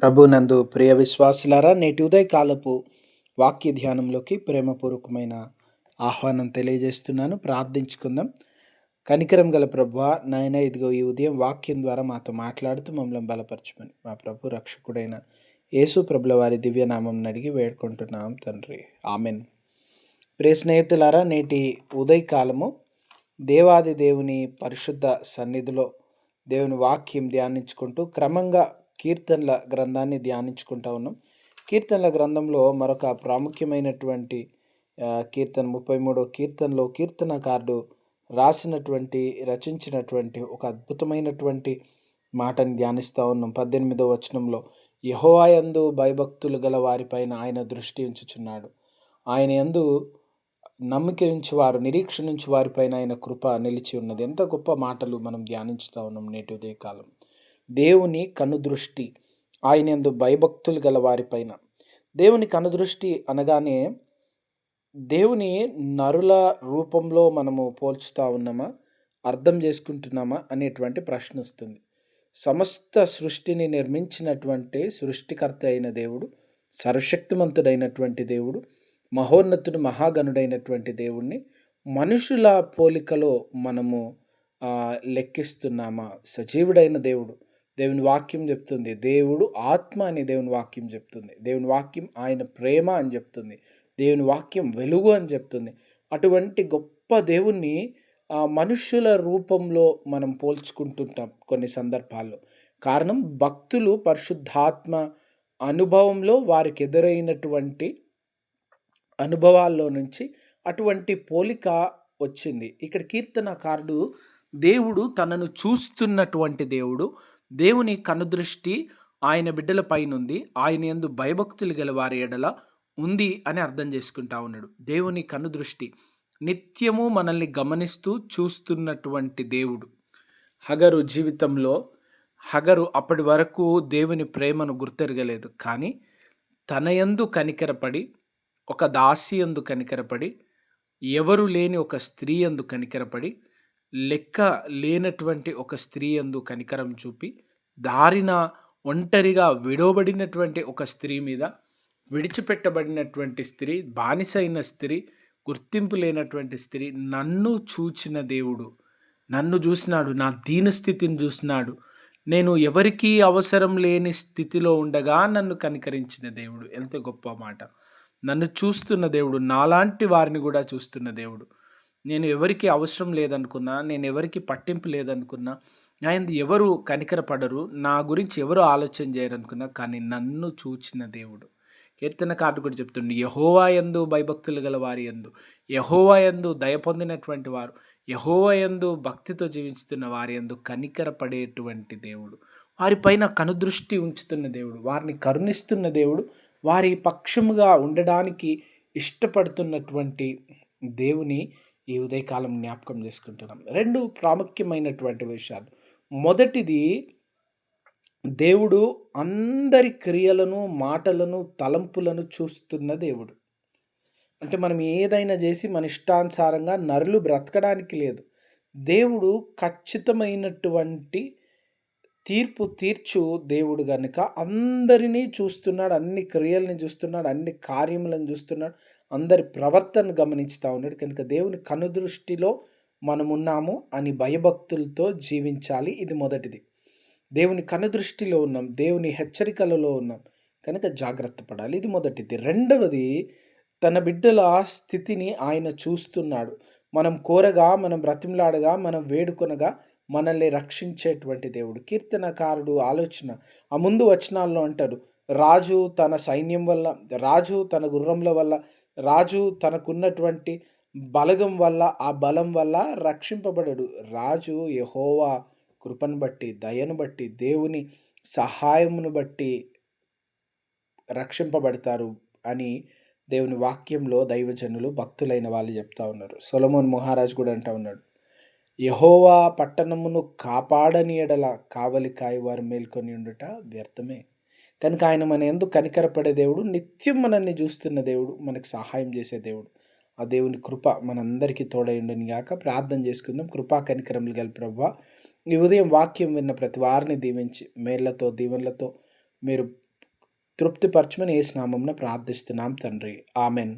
ప్రభునందు ప్రియ విశ్వాసులారా, నేటి ఉదయకాలపు వాక్య ధ్యానంలోకి ప్రేమపూర్వకమైన ఆహ్వానం తెలియజేస్తున్నాను. ప్రార్థించుకుందాం. కనికరం గల ప్రభువా, నాయన ఇదిగో ఈ ఉదయం వాక్యం ద్వారా మాతో మాట్లాడుతూ మమ్మల్ని బలపరచమని మా ప్రభు రక్షకుడైన యేసు ప్రభుల వారి దివ్యనామం అడిగి వేడుకుంటున్నాం తండ్రి, ఆమెన్. ప్రియ స్నేహితులారా, నేటి ఉదయకాలము దేవాది దేవుని పరిశుద్ధ సన్నిధిలో దేవుని వాక్యం ధ్యానించుకుంటూ క్రమంగా కీర్తనల గ్రంథాన్ని ధ్యానించుకుంటా ఉన్నాం. కీర్తనల గ్రంథంలో మరొక ప్రాముఖ్యమైనటువంటి కీర్తన 33వ కీర్తనలో కీర్తనకారుడు రచించినటువంటి ఒక అద్భుతమైనటువంటి మాటని ధ్యానిస్తూ ఉన్నాం. 18వ వచనంలో, యెహోవా యందు భయభక్తులు గల వారిపైన ఆయన దృష్టి ఉంచుచున్నాడు, ఆయన యందు నమ్మిక ఉంచువారు, నిరీక్షణ ఉంచు వారిపైన ఆయన కృప నిలిచి ఉన్నది. ఎంత గొప్ప మాటలు మనం ధ్యానించుతూ ఉన్నాం నేటి ఉదయకాలం. దేవుని కనుదృష్టి, ఆయన యందు భయభక్తులు గల వారిపైన. దేవుని కనుదృష్టి అనగానే దేవుని నరుల రూపంలో మనము పోల్చుతూ ఉన్నామా, అర్థం చేసుకుంటున్నామా అనేటువంటి ప్రశ్న వస్తుంది. సమస్త సృష్టిని నిర్మించినటువంటి సృష్టికర్త అయిన దేవుడు, సర్వశక్తిమంతుడైనటువంటి దేవుడు, మహోన్నతుడు, మహాగణుడైనటువంటి దేవుణ్ణి మనుషుల పోలికలో మనము లెక్కిస్తున్నామా? సజీవుడైన దేవుడు, దేవుని వాక్యం చెప్తుంది. దేవుడు ఆత్మ అని దేవుని వాక్యం చెప్తుంది. దేవుని వాక్యం ఆయన ప్రేమ అని చెప్తుంది. దేవుని వాక్యం వెలుగు అని చెప్తుంది. అటువంటి గొప్ప దేవుణ్ణి మనుషుల రూపంలో మనం పోల్చుకుంటుంటాం కొన్ని సందర్భాల్లో. కారణం, భక్తులు పరిశుద్ధాత్మ అనుభవంలో వారికి ఎదురైనటువంటి అనుభవాల్లో నుంచి అటువంటి పోలిక వచ్చింది. ఇక్కడ కీర్తనకారుడు దేవుడు తనను చూస్తున్నటువంటి దేవుడు, దేవుని కనుదృష్టి ఆయన బిడ్డల పైనుంది, ఆయన యందు భయభక్తులు గల వారి ఎడల ఉంది అని అర్థం చేసుకుంటా ఉన్నాడు. దేవుని కనుదృష్టి నిత్యము మనల్ని గమనిస్తూ చూస్తున్నటువంటి దేవుడు. హగరు జీవితంలో హగరు అప్పటి వరకు దేవుని ప్రేమను గుర్తెరగలేదు. కానీ తన యందు కనికరపడి, ఒక దాసి యందు కనికరపడి, ఎవరు లేని ఒక స్త్రీ యందు కనికరపడి, లెక్క లేనటువంటి ఒక స్త్రీ యందు కనికరం చూపి, దారిన ఒంటరిగా విడవబడినటువంటి ఒక స్త్రీ మీద, విడిచిపెట్టబడినటువంటి స్త్రీ, బానిసైన స్త్రీ, గుర్తింపు లేనటువంటి స్త్రీ, నన్ను చూచిన దేవుడు, నన్ను చూసినాడు, నా దీనస్థితిని చూసినాడు, నేను ఎవరికీ అవసరం లేని స్థితిలో ఉండగా నన్ను కనికరించిన దేవుడు. ఎంత గొప్ప మాట! నన్ను చూస్తున్న దేవుడు, నాలాంటి వారిని కూడా చూస్తున్న దేవుడు. నేను ఎవరికి అవసరం లేదనుకున్నా, నేను ఎవరికి పట్టింపు లేదనుకున్నా, ఆయన ఎవరు కనికరపడరు, నా గురించి ఎవరు ఆలోచన చేయరనుకున్నా, కానీ నన్ను చూచిన దేవుడు. కీర్తనకారుడు కూడా చెప్తుండే, యెహోవా యందు భయభక్తులు గల వారి యందు, యెహోవా యందు దయ పొందినటువంటి వారు, యెహోవా యందు భక్తితో జీవిస్తున్న వారి యందు కనికరపడేటువంటి దేవుడు, వారిపైన కనుదృష్టి ఉంచుతున్న దేవుడు, వారిని కరుణిస్తున్న దేవుడు, వారి పక్షముగా ఉండడానికి ఇష్టపడుతున్నటువంటి దేవుని ఈ ఉదయకాలం జ్ఞాపకం చేసుకుంటున్నాం. 2 ప్రాముఖ్యమైనటువంటి విషయాలు. మొదటిది, దేవుడు అందరి క్రియలను, మాటలను, తలంపులను చూస్తున్న దేవుడు. అంటే మనం ఏదైనా చేసి మన ఇష్టానుసారంగా నరులు బ్రతకడానికి లేదు. దేవుడు ఖచ్చితమైనటువంటి తీర్పు తీర్చు దేవుడు గనుక అందరినీ చూస్తున్నాడు, అన్ని క్రియలను చూస్తున్నాడు, అన్ని కార్యములను చూస్తున్నాడు, అందరి ప్రవర్తన గమనిస్తూ ఉన్నాడు. కనుక దేవుని కనుదృష్టిలో మనమున్నాము అని భయభక్తులతో జీవించాలి. ఇది మొదటిది. దేవుని కనుదృష్టిలో ఉన్నాం, దేవుని హెచ్చరికలలో ఉన్నాం కనుక జాగ్రత్త పడాలి. ఇది మొదటిది. రెండవది, తన బిడ్డల స్థితిని ఆయన చూస్తున్నాడు. మనం కోరగా, మనం బ్రతిమలాడగా, మనం వేడుకొనగా మనల్ని రక్షించేటువంటి దేవుడు. కీర్తనకారుడు ఆలోచన ఆ ముందు వచనాల్లో అంటాడు, రాజు తన సైన్యం వల్ల, రాజు తన గుర్రముల వల్ల, రాజు తనకున్నటువంటి బలగం వల్ల, ఆ బలం వల్ల రక్షింపబడడు. రాజు యెహోవా కృపను బట్టి, దయను బట్టి, దేవుని సహాయమును బట్టి రక్షింపబడతారు అని దేవుని వాక్యంలో దైవజనులు, భక్తులైన వాళ్ళు చెప్తా ఉన్నారు. సొలొమోన్ మహారాజు కూడా అంటా ఉన్నాడు, యెహోవా పట్టణమును కాపాడని ఎడల కావలి కాయవారు మేల్కొని ఉండుట వ్యర్థమే. కనుక ఆయన మన యందు కనికరపడే దేవుడు, నిత్యం మనల్ని చూస్తున్న దేవుడు, మనకు సహాయం చేసే దేవుడు. ఆ దేవుని కృప మనందరికీ తోడై ఉండని గాక. ప్రార్థన చేసుకుందాం. కృపా కనికరములు గల ప్రభువా, ఈ ఉదయం వాక్యం విన్న ప్రతి వారిని దీవించి మేళ్లతో, దీవెనలతో మీరు తృప్తిపరచమని యేసు నామమున ప్రార్థిస్తున్నాం తండ్రి. ఆమెన్.